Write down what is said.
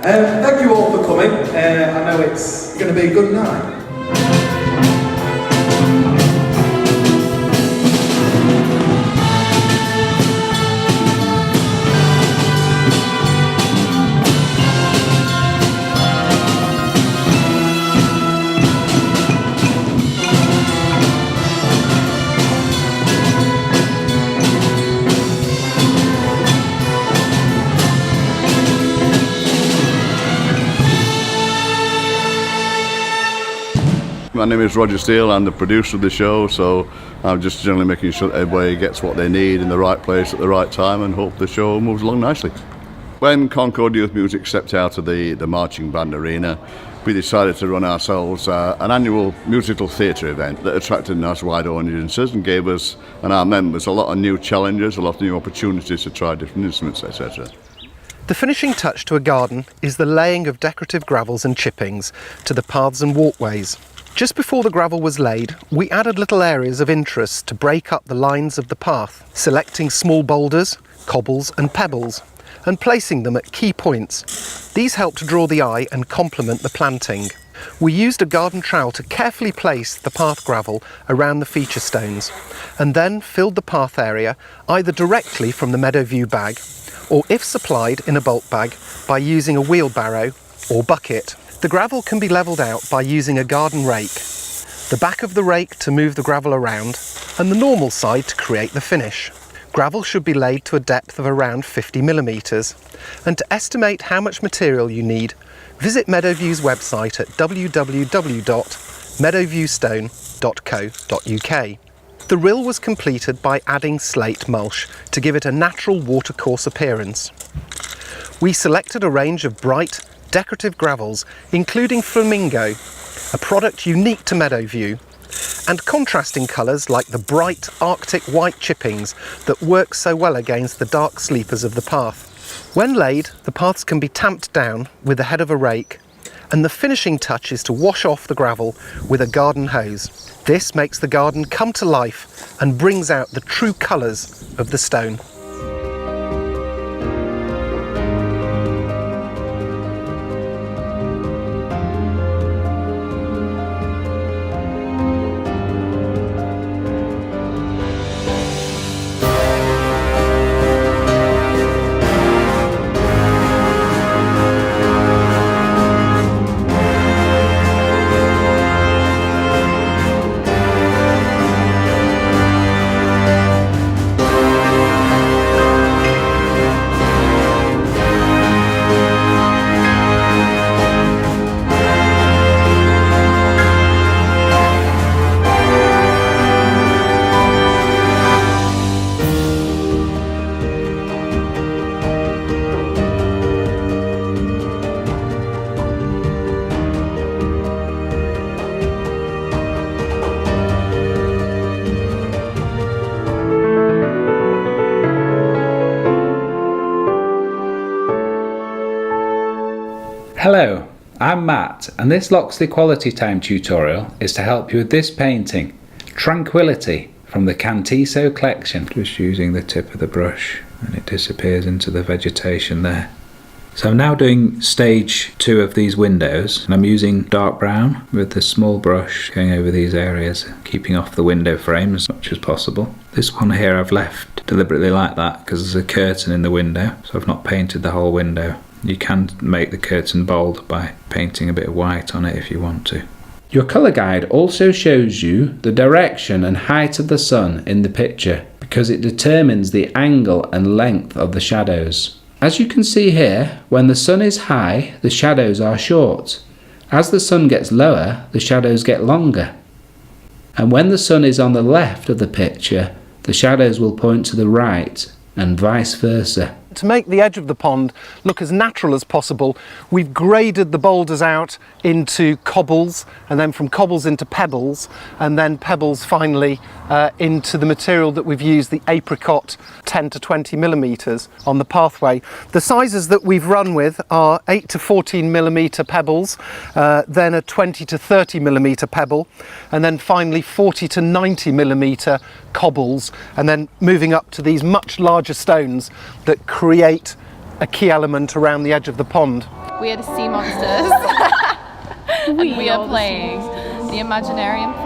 Thank you all for coming. I know it's going to be a good night. My name is Roger Steele, I'm the producer of the show, so I'm just generally making sure that everybody gets what they need in the right place at the right time and hope the show moves along nicely. When Concord Youth Music stepped out of the marching band arena, we decided to run ourselves an annual musical theatre event that attracted nice wide audiences and gave us and our members a lot of new challenges, a lot of new opportunities to try different instruments, etc. The finishing touch to a garden is the laying of decorative gravels and chippings to the paths and walkways. Just before the gravel was laid, we added little areas of interest to break up the lines of the path, selecting small boulders, cobbles and pebbles, and placing them at key points. These help to draw the eye and complement the planting. We used a garden trowel to carefully place the path gravel around the feature stones, and then filled the path area either directly from the Meadowview bag, or if supplied in a bulk bag, by using a wheelbarrow or bucket. The gravel can be levelled out by using a garden rake, the back of the rake to move the gravel around, and the normal side to create the finish. Gravel should be laid to a depth of around 50mm, and to estimate how much material you need, visit Meadowview's website at www.meadowviewstone.co.uk. The rill was completed by adding slate mulch to give it a natural watercourse appearance. We selected a range of bright, decorative gravels, including flamingo, a product unique to Meadowview, and contrasting colours like the bright Arctic white chippings that work so well against the dark sleepers of the path. When laid, the paths can be tamped down with the head of a rake, and the finishing touch is to wash off the gravel with a garden hose. This makes the garden come to life and brings out the true colours of the stone. Hello, I'm Matt, and this Loxley Quality Time tutorial is to help you with this painting, Tranquility, from the Cantiso collection. Just using the tip of the brush and it disappears into the vegetation there. So I'm now doing stage 2 of these windows, and I'm using dark brown with the small brush going over these areas, keeping off the window frame as much as possible. This one here I've left deliberately like that because there's a curtain in the window, so I've not painted the whole window. You can make the curtain bold by painting a bit of white on it if you want to. Your colour guide also shows you the direction and height of the sun in the picture because it determines the angle and length of the shadows. As you can see here, when the sun is high, the shadows are short. As the sun gets lower, the shadows get longer. And when the sun is on the left of the picture, the shadows will point to the right and vice versa. To make the edge of the pond look as natural as possible, we've graded the boulders out into cobbles, and then from cobbles into pebbles, and then pebbles finally into the material that we've used, the apricot 10 to 20 millimeters on the pathway. The sizes that we've run with are 8 to 14 millimeter pebbles, then a 20 to 30 millimeter pebble, and then finally 40 to 90 millimeter cobbles, and then moving up to these much larger stones that create a key element around the edge of the pond. We are the sea monsters. And we are playing the Imaginarium